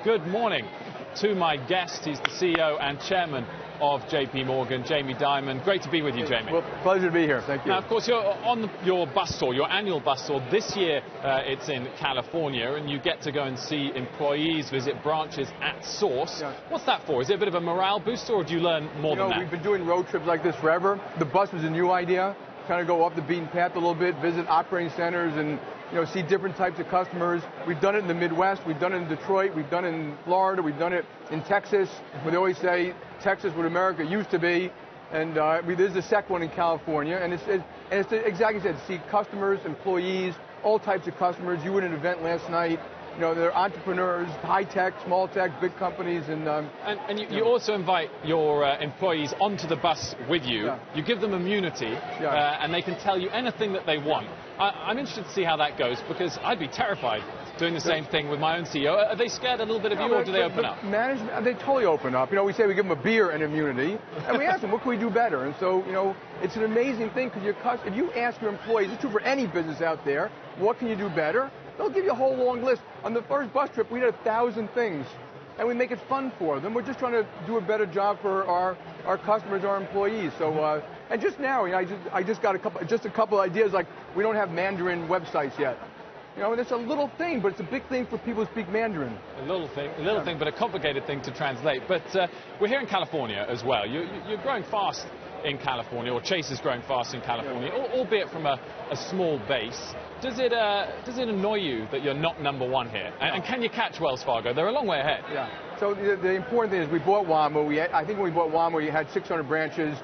good morning to my guest. He's the CEO and chairman of JPMorgan, Dimon. Great to be with you, Jamie. Well, pleasure to be here. Thank you. Now, of course, you're on your bus tour, your annual bus tour. This year, it's in California, and you get to go and see employees visit branches at source. Yeah. What's that for? Is it a bit of a morale booster, or do you learn more than that? We've been doing road trips like this forever. The bus was a new idea. Kind of go off the beaten path a little bit, visit operating centers, and see different types of customers. We've done it in the Midwest, we've done it in Detroit, we've done it in Florida, we've done it in Texas. Where they always say Texas what America used to be, and this is the second one in California. And it's exactly as you said, see customers, employees, all types of customers. You were at an event last night. They're entrepreneurs, high tech, small tech, big companies, and you also invite your employees onto the bus with you. Yeah. You give them immunity, and they can tell you anything that they want. I'm interested to see how that goes, because I'd be terrified doing the same thing with my own CEO. Are they scared a little bit of you, or do they open up? Management, they totally open up. We say we give them a beer and immunity, and we ask them, what can we do better? And so, it's an amazing thing, because if you ask your employees, it's true for any business out there, what can you do better? They'll give you a whole long list. On the first bus trip, we did 1,000 things, and we make it fun for them. We're just trying to do a better job for our customers, our employees. So, and just now, I just got a couple ideas, like we don't have Mandarin websites yet. And it's a little thing, but it's a big thing for people who speak Mandarin. A little thing, but a complicated thing to translate. But we're here in California as well. You're growing fast in California, or Chase is growing fast in California, albeit from a small base. Does it annoy you that you're not number one here? And can you catch Wells Fargo? They're a long way ahead. Yeah. So the important thing is we bought WAMU. I think when we bought WAMU, we had 600 branches,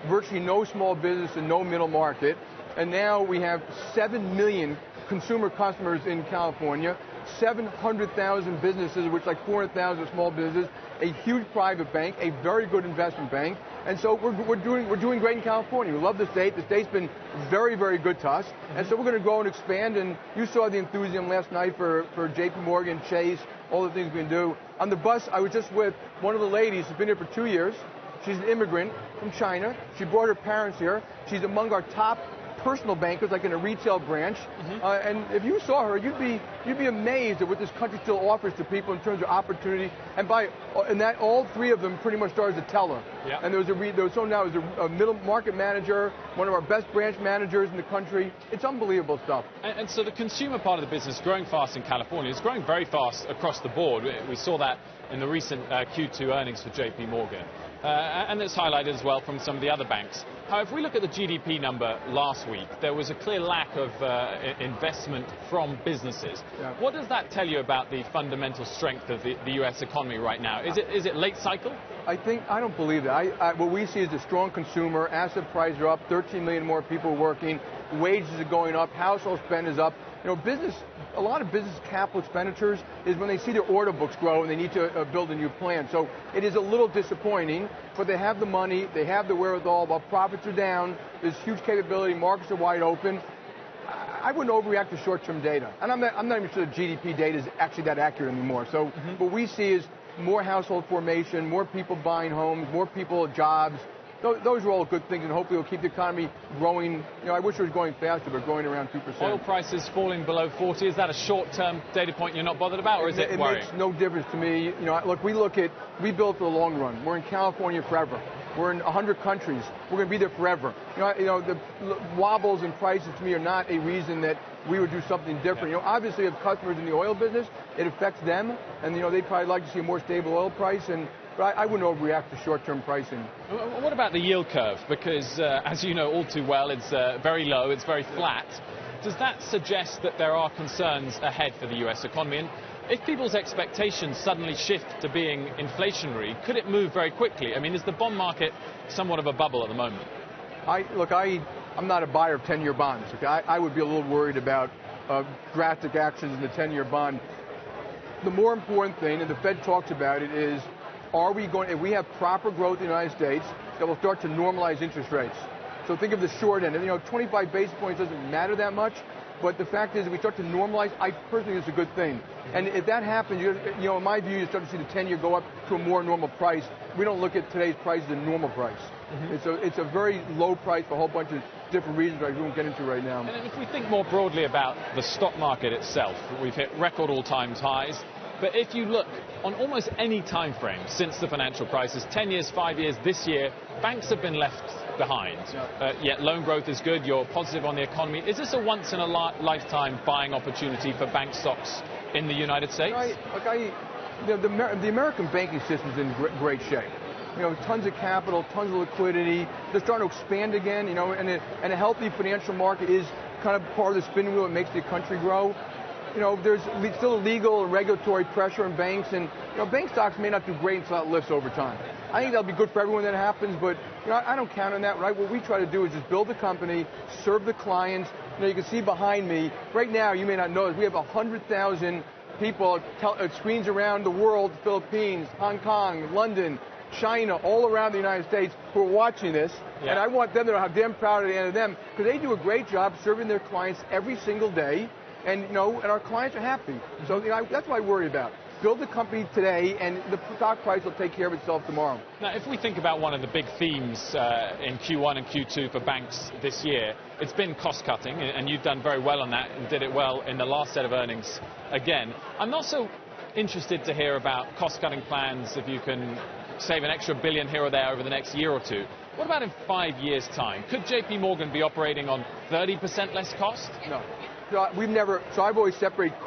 virtually no small business and no middle market. And now we have 7 million consumer customers in California, 700,000 businesses, of which like 400,000 are small businesses, a huge private bank, a very good investment bank. And so we're doing great in California. We love the state. The state's been very, very good to us. And so we're going to grow and expand. And you saw the enthusiasm last night for JPMorgan, Chase, all the things we can do. On the bus, I was just with one of the ladies who's been here for 2 years. She's an immigrant from China. She brought her parents here. She's among our top personal bankers, like in a retail branch. And if you saw her, you'd be amazed at what this country still offers to people in terms of opportunity. And that all three of them pretty much started as a teller. Yeah. And there was a middle market manager, one of our best branch managers in the country. It's unbelievable stuff. And so the consumer part of the business growing fast in California is growing very fast across the board. We saw that in the recent Q2 earnings for JPMorgan. And it's highlighted as well from some of the other banks. However, if we look at the GDP number last week, there was a clear lack of investment from businesses. Yeah. What does that tell you about the fundamental strength of the U.S. economy right now? Is it late cycle? I don't believe that. What we see is a strong consumer, asset prices are up, 13 million more people working, wages are going up, household spend is up. A lot of business capital expenditures is when they see their order books grow and they need to build a new plan. So it is a little disappointing, but they have the money, they have the wherewithal, while profits are down, there's huge capability, markets are wide open. I wouldn't overreact to short-term data. And I'm not even sure the GDP data is actually that accurate anymore. So what we see is more household formation, more people buying homes, more people jobs. Those are all good things, and hopefully it'll keep the economy growing. I wish it was going faster, but growing around 2%. Oil prices falling below 40. Is that a short-term data point you're not bothered about, or is it worrying? It makes no difference to me. We build for the long run. We're in California forever. We're in 100 countries. We're going to be there forever. The wobbles in prices to me are not a reason that we would do something different. Obviously, we have customers in the oil business. It affects them, and they probably like to see a more stable oil price. But I wouldn't overreact to short-term pricing. What about the yield curve? Because, as you know all too well, it's very low, it's very flat. Does that suggest that there are concerns ahead for the U.S. economy? And if people's expectations suddenly shift to being inflationary, could it move very quickly? I mean, is the bond market somewhat of a bubble at the moment? I'm not a buyer of 10-year bonds. Okay? I would be a little worried about drastic actions in the 10-year bond. The more important thing, and the Fed talks about it, is if we have proper growth in the United States, that will start to normalize interest rates. So think of the short end. 25 basis points doesn't matter that much, but the fact is, if we start to normalize, I personally think it's a good thing. And if that happens, in my view, you start to see the 10-year go up to a more normal price. We don't look at today's price as a normal price. It's a very low price for a whole bunch of different reasons that we won't get into right now. And if we think more broadly about the stock market itself, we've hit record all-time highs. But if you look on almost any time frame since the financial crisis, 10 years, 5 years, this year, banks have been left behind. Yet loan growth is good, you're positive on the economy. Is this a once-in-a-lifetime buying opportunity for bank stocks in the United States? The American banking system is in great shape. Tons of capital, tons of liquidity. They're starting to expand again, and a healthy financial market is kind of part of the spin wheel that makes the country grow. There's still legal and regulatory pressure on banks, and bank stocks may not do great until that lifts over time. I think that'll be good for everyone that happens, but I don't count on that, right? What we try to do is just build a company, serve the clients. You can see behind me, right now, you may not know this, we have 100,000 people at screens around the world, Philippines, Hong Kong, London, China, all around the United States who are watching this, and I want them to know how damn proud I am of them, because they do a great job serving their clients every single day, and our clients are happy. So that's what I worry about. Build the company today, and the stock price will take care of itself tomorrow. Now, if we think about one of the big themes in Q1 and Q2 for banks this year, it's been cost cutting, and you've done very well on that and did it well in the last set of earnings again. I'm not so interested to hear about cost cutting plans if you can save an extra billion here or there over the next year or two. What about in 5 years' time? Could JPMorgan be operating on 30% less cost? No. So I've always separated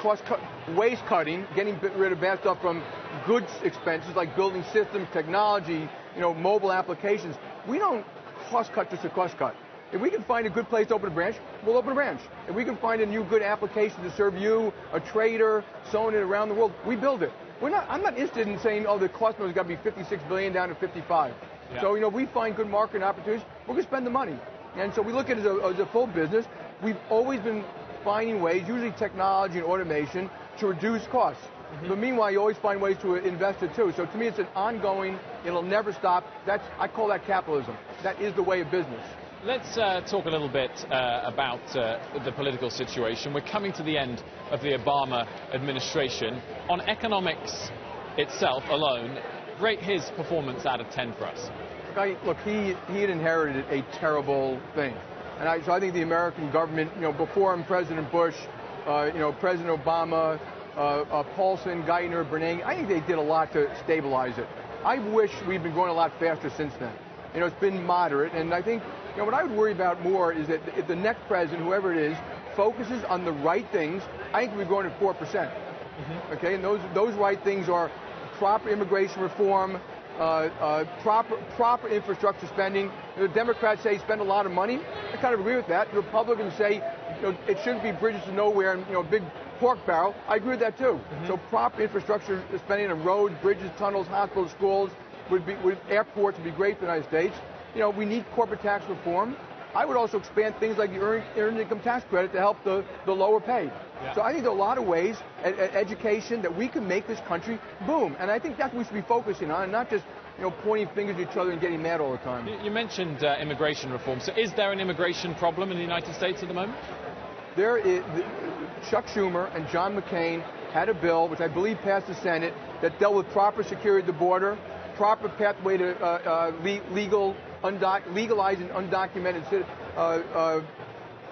waste cutting, getting rid of bad stuff, from goods expenses like building systems, technology, mobile applications. We don't cost cut just to cost cut. If we can find a good place to open a branch, we'll open a branch. If we can find a new good application to serve you, a trader, someone around the world, we build it. I'm not interested in saying, the cost number's got to be 56 billion down to 55. Yeah. So, we find good market opportunities, we're going to spend the money. And so we look at it as a full business. We've always been finding ways, usually technology and automation, to reduce costs. But meanwhile, you always find ways to invest it too. So to me, it's an ongoing, it'll never stop. I call that capitalism. That is the way of business. Let's talk a little bit about the political situation. We're coming to the end of the Obama administration. On economics itself alone, rate his performance out of 10 for us. Look, he had inherited a terrible thing. And so I think the American government, before him, President Bush, President Obama, Paulson, Geithner, Bernanke, I think they did a lot to stabilize it. I wish we'd been going a lot faster since then. It's been moderate, and I think, what I would worry about more is that if the next president, whoever it is, focuses on the right things, I think we're going at 4%. Okay, and those right things are proper immigration reform, proper infrastructure spending. The Democrats say spend a lot of money. I kind of agree with that. The Republicans say it shouldn't be bridges to nowhere and a big pork barrel. I agree with that too. So proper infrastructure spending on roads, bridges, tunnels, hospitals, schools, airports would be great for the United States. We need corporate tax reform. I would also expand things like the earned income tax credit to help the lower paid. Yeah. So I think there are a lot of ways, education, that we can make this country boom. And I think that's what we should be focusing on, and not just pointing fingers at each other and getting mad all the time. You mentioned immigration reform. So is there an immigration problem in the United States at the moment? There is. Chuck Schumer and John McCain had a bill, which I believe passed the Senate, that dealt with proper security at the border, proper pathway to legalizing undocumented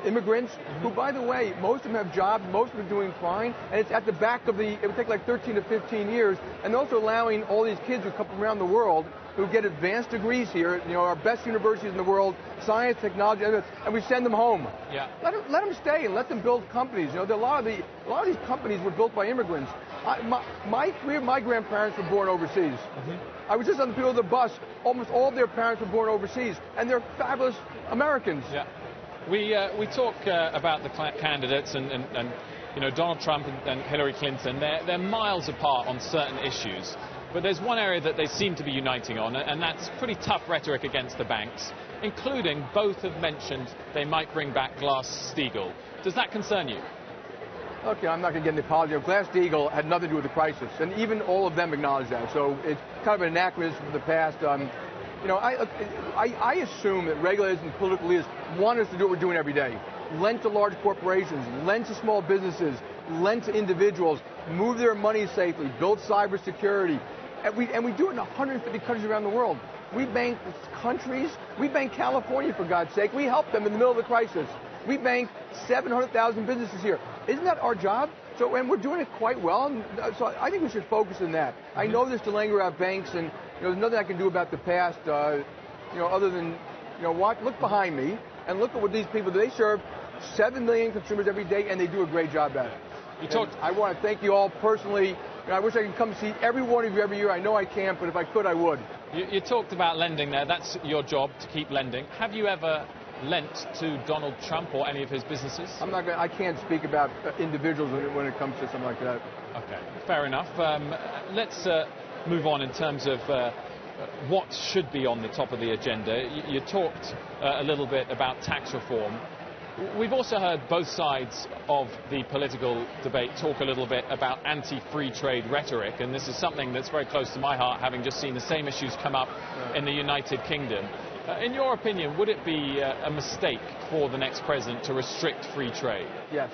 immigrants, who, by the way, most of them have jobs, most of them are doing fine, and it's at the back of it would take like 13 to 15 years, and also allowing all these kids who come from around the world who get advanced degrees here, our best universities in the world, science, technology, and we send them home. Yeah. Let them stay and let them build companies. A lot of these companies were built by immigrants. Three of my grandparents were born overseas. I was just on the field of the bus. Almost all of their parents were born overseas, and they're fabulous Americans. Yeah. We talk about the candidates and Donald Trump and Hillary Clinton. They're miles apart on certain issues. But there's one area that they seem to be uniting on, and that's pretty tough rhetoric against the banks, including both have mentioned they might bring back Glass-Steagall. Does that concern you? Okay, I'm not going to get into apology. Glass-Steagall had nothing to do with the crisis, and even all of them acknowledge that. So it's kind of an anachronism from the past. I assume that regulators and political leaders want us to do what we're doing every day. Lend to large corporations, lend to small businesses, lend to individuals, move their money safely, build cybersecurity. And we do it in 150 countries around the world. We bank countries. We bank California, for God's sake. We helped them in the middle of the crisis. We bank 700,000 businesses here. Isn't that our job? So, and we're doing it quite well. And so I think we should focus on that. I know there's delaying around banks, and there's nothing I can do about the past. Other than look behind me and look at what these people do. They serve 7 million consumers every day, and they do a great job at it. I want to thank you all personally. I wish I could come see every one of you every year. I know I can't, but if I could, I would. You talked about lending there. That's your job, to keep lending. Have you ever lent to Donald Trump or any of his businesses? I can't speak about individuals when it comes to something like that. Okay, fair enough. Let's move on in terms of what should be on the top of the agenda. You talked a little bit about tax reform. We've also heard both sides of the political debate talk a little bit about anti-free trade rhetoric, and this is something that's very close to my heart, having just seen the same issues come up in the United Kingdom. In your opinion, would it be a mistake for the next president to restrict free trade? Yes.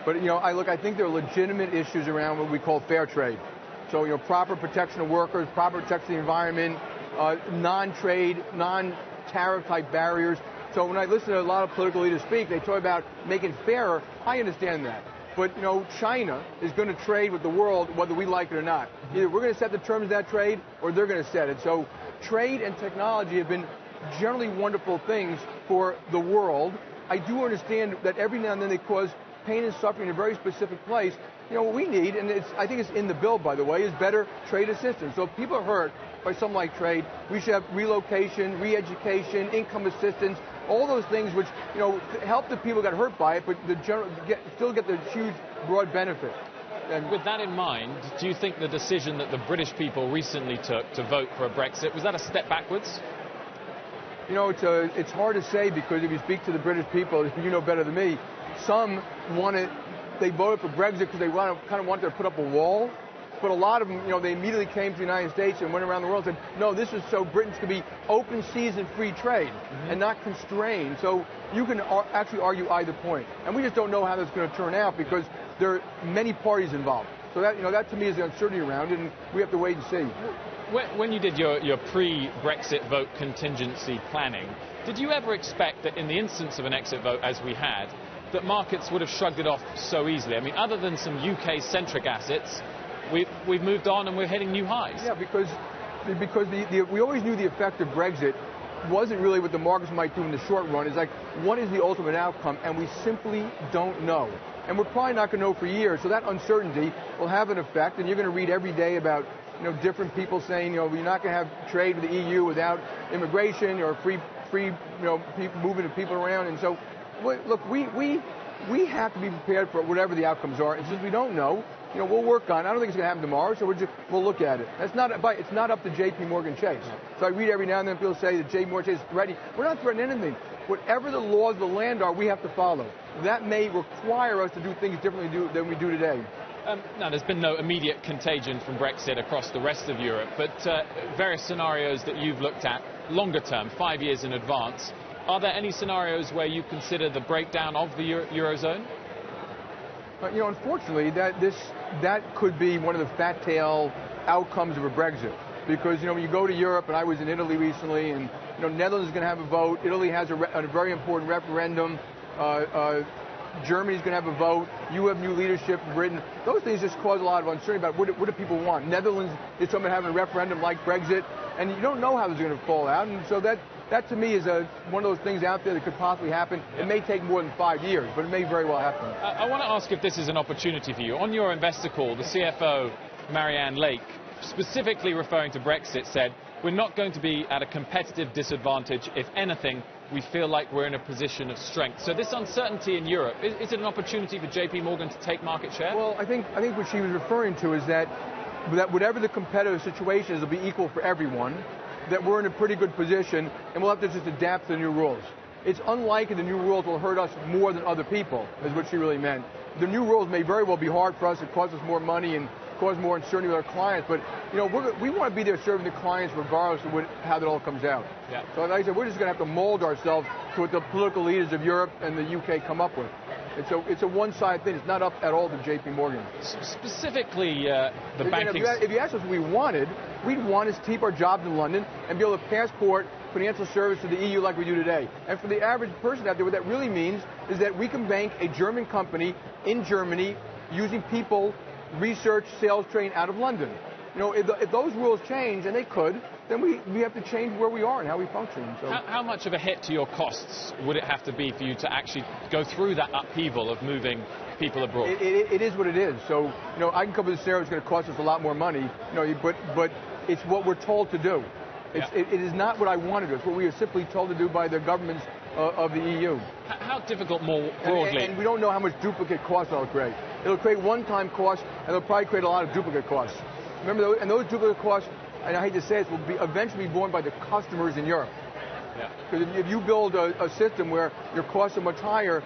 But, I think there are legitimate issues around what we call fair trade. So, proper protection of workers, proper protection of the environment, non-trade, non-tariff type barriers. So when I listen to a lot of political leaders speak, they talk about making fairer. I understand that. But, China is going to trade with the world whether we like it or not. Either we're going to set the terms of that trade or they're going to set it. So trade and technology have been generally wonderful things for the world. I do understand that every now and then they cause pain and suffering in a very specific place. What we need, and I think it's in the bill, by the way, is better trade assistance. So if people are hurt by something like trade, we should have relocation, re-education, income assistance, all those things which, help the people who got hurt by it, but still get the huge, broad benefit. And with that in mind, do you think the decision that the British people recently took to vote for a Brexit, was that a step backwards? It's hard to say, because if you speak to the British people, you know better than me, some they voted for Brexit because they kind of wanted to put up a wall. But a lot of them, they immediately came to the United States and went around the world and said, no, this is so Britain's going to be open seas and free trade and not constrained. So you can actually argue either point. And we just don't know how that's going to turn out because there are many parties involved. So that to me is the uncertainty around it, and we have to wait and see. When you did your pre-Brexit vote contingency planning, did you ever expect that in the instance of an exit vote, as we had, that markets would have shrugged it off so easily? I mean, other than some UK-centric assets, we've moved on and we're hitting new highs. Yeah, because we always knew the effect of Brexit wasn't really what the markets might do in the short run. It's like, what is the ultimate outcome? And we simply don't know. And we're probably not going to know for years. So that uncertainty will have an effect. And you're going to read every day about different people saying, we're not going to have trade with the EU without immigration or free people moving of people around. And so, look, we have to be prepared for whatever the outcomes are. And since we don't know, we'll work on it. I don't think it's going to happen tomorrow, so we'll look at it. It's not up to JPMorgan Chase. So I read every now and then people say that JPMorgan Chase is threatening. We're not threatening anything. Whatever the laws of the land are, we have to follow. That may require us to do things differently than we do today. Now, there's been no immediate contagion from Brexit across the rest of Europe, but various scenarios that you've looked at, longer term, 5 years in advance, are there any scenarios where you consider the breakdown of the Eurozone? Unfortunately, that could be one of the fat tail outcomes of a Brexit. Because, when you go to Europe, and I was in Italy recently, and, Netherlands is going to have a vote. Italy has a very important referendum. Germany's going to have a vote. You have new leadership in Britain. Those things just cause a lot of uncertainty about what do people want. Netherlands is something having a referendum like Brexit, and you don't know how this is going to fall out. And so that to me is one of those things out there that could possibly happen. It may take more than 5 years, but it may very well happen. I want to ask if this is an opportunity for you. On your investor call, the CFO, Marianne Lake, specifically referring to Brexit, said, we're not going to be at a competitive disadvantage. If anything, we feel like we're in a position of strength. So this uncertainty in Europe, is it an opportunity for JPMorgan to take market share? Well, I think what she was referring to is that whatever the competitive situation is, will be equal for everyone, that we're in a pretty good position, and we'll have to just adapt to the new rules. It's unlikely the new rules will hurt us more than other people, is what she really meant. The new rules may very well be hard for us. It costs us more money and cause more uncertainty with our clients, but we want to be there serving the clients regardless of how that all comes out. Yeah. So like I said, we're just going to have to mold ourselves to what the political leaders of Europe and the UK come up with. It's a one-sided thing. It's not up at all to JPMorgan. Specifically, the banking... If you asked us what we wanted, we'd want to keep our jobs in London and be able to passport financial service to the EU like we do today. And for the average person out there, what that really means is that we can bank a German company in Germany using people, research, sales train out of London. If those rules change, and they could, then we have to change where we are and how we function. So how much of a hit to your costs would it have to be for you to actually go through that upheaval of moving people abroad? It is what it is. So, I can come with a scenario it's going to cost us a lot more money, but it's what we're told to do. It is not what I want to do. It's what we are simply told to do by the governments of the EU. How difficult more broadly? And we don't know how much duplicate costs it'll create. It'll create one-time costs, and it'll probably create a lot of duplicate costs. Remember, those duplicate costs, and I hate to say it, will eventually be borne by the customers in Europe. Because if you build a system where your costs are much higher,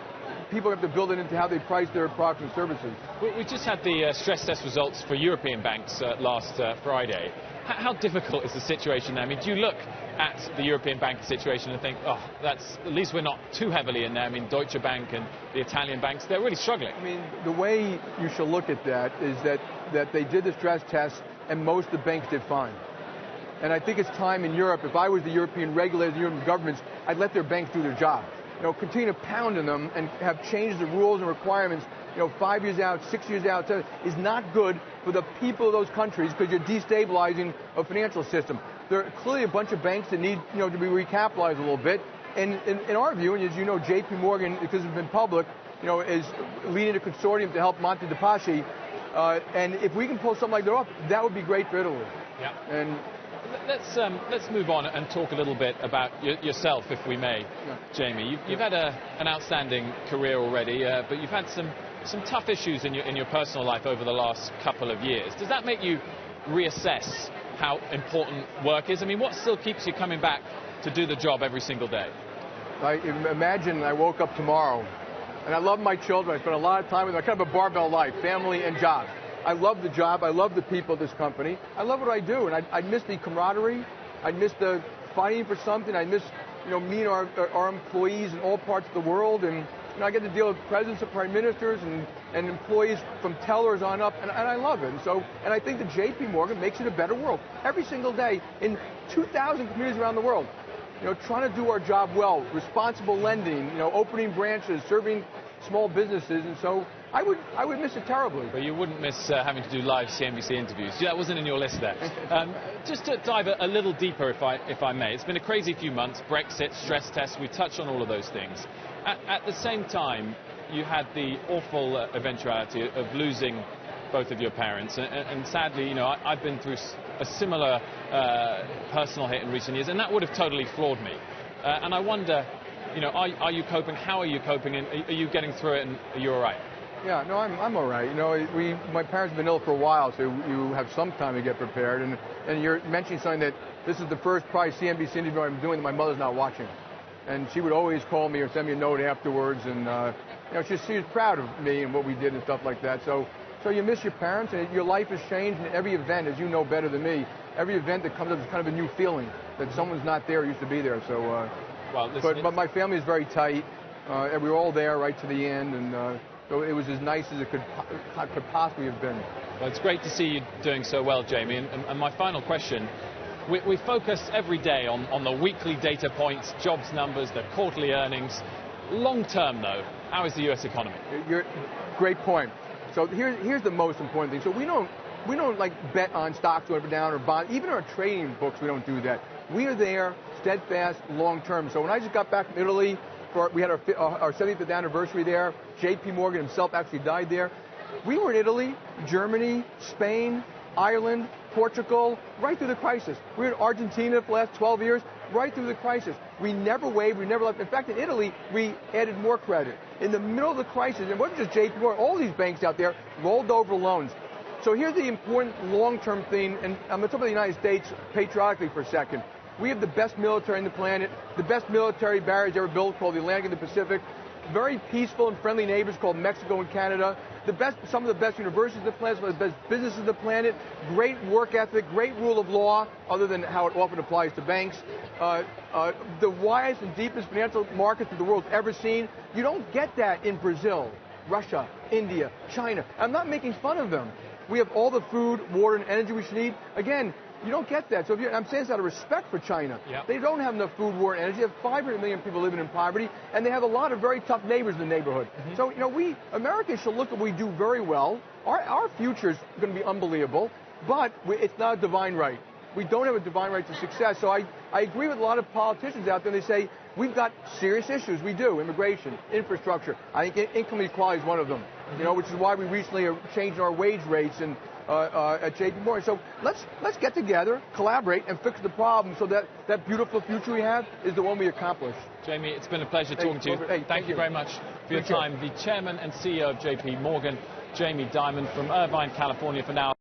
people have to build it into how they price their products and services. We just had the stress test results for European banks last Friday. How difficult is the situation there? I mean, do you look at the European banking situation and think, oh, at least we're not too heavily in there? I mean, Deutsche Bank and the Italian banks, they're really struggling. I mean, the way you should look at that is that they did the stress test and most of the banks did fine. And I think it's time in Europe, if I was the European regulators, the European governments, I'd let their banks do their job. Continue to pound on them and have changed the rules and requirements 5 years out, 6 years out, is not good for the people of those countries because you're destabilizing a financial system. There are clearly a bunch of banks that need to be recapitalized a little bit. And in our view, and as you know, JPMorgan, because it's been public, is leading a consortium to help Monte dei Paschi. And if we can pull something like that off, that would be great for Italy. Yeah. And let's move on and talk a little bit about yourself, if we may, Jamie. You've had an outstanding career already, but you've had some tough issues in your personal life over the last couple of years. Does that make you reassess how important work is? I mean, what still keeps you coming back to do the job every single day? I imagine I woke up tomorrow, and I love my children. I spend a lot of time with them. I kind of a barbell life, family and job. I love the job. I love the people of this company. I love what I do, and I miss the camaraderie. I miss the fighting for something. I miss, meeting our employees in all parts of the world, and I get to deal with presidents and prime ministers and employees from tellers on up, and I love it. And I think that JPMorgan makes it a better world every single day in 2,000 communities around the world. Trying to do our job well, responsible lending, opening branches, serving small businesses, and so I would miss it terribly. But you wouldn't miss having to do live CNBC interviews. That wasn't in your list there. Just to dive a little deeper, if I may. It's been a crazy few months. Brexit, stress tests. We touched on all of those things. At the same time, you had the awful eventuality of losing both of your parents, and sadly, I've been through a similar personal hit in recent years, and that would have totally floored me. And I wonder, are you coping? How are you coping? And are you getting through it? And are you all right? Yeah, no, I'm all right. My parents have been ill for a while, so you have some time to get prepared. And you're mentioning something that this is the first probably CNBC interview I'm doing that my mother's not watching. And she would always call me or send me a note afterwards, and she was proud of me and what we did and stuff like that. So you miss your parents, and your life has changed. And every event, as you know better than me, every event that comes up is kind of a new feeling that someone's not there, used to be there. So, but my family is very tight, and we were all there right to the end, and so it was as nice as it could possibly have been. Well, it's great to see you doing so well, Jamie. And my final question. We focus every day on the weekly data points, jobs numbers, the quarterly earnings. Long term, though, how is the US economy? Great point. So here's the most important thing. So we don't like bet on stocks going up or down or bonds. Even our trading books, we don't do that. We are there, steadfast, long term. So when I just got back from Italy, we had our 75th anniversary there. JPMorgan himself actually died there. We were in Italy, Germany, Spain, Ireland, Portugal, right through the crisis. We were in Argentina for the last 12 years, right through the crisis. We never wavered, we never left. In fact, in Italy, we added more credit. In the middle of the crisis, and it wasn't just JPMorgan, all these banks out there rolled over loans. So here's the important long-term thing, and I'm going to talk about the United States patriotically for a second. We have the best military on the planet, the best military barriers ever built called the Atlantic and the Pacific, very peaceful and friendly neighbors called Mexico and Canada, some of the best universities on the planet, some of the best businesses on the planet, great work ethic, great rule of law, other than how it often applies to banks, the widest and deepest financial markets that the world's ever seen. You don't get that in Brazil, Russia, India, China. I'm not making fun of them. We have all the food, water, and energy we should need. Again, you don't get that. So I'm saying this out of respect for China. Yep. They don't have enough food, water, and energy. They have 500 million people living in poverty, and they have a lot of very tough neighbors in the neighborhood. So, we, Americans, should look at what we do very well. Our future is going to be unbelievable, but it's not a divine right. We don't have a divine right to success. So I agree with a lot of politicians out there. They say, we've got serious issues. We do. Immigration, infrastructure. I think income equality is one of them, which is why we recently are changing our wage rates and at JPMorgan. So let's get together, collaborate, and fix the problem so that beautiful future we have is the one we accomplish. Jamie, it's been a pleasure talking to you. Hey, thank you very much for your time. The chairman and CEO of JPMorgan, Jamie Dimon from Irvine, California, for now.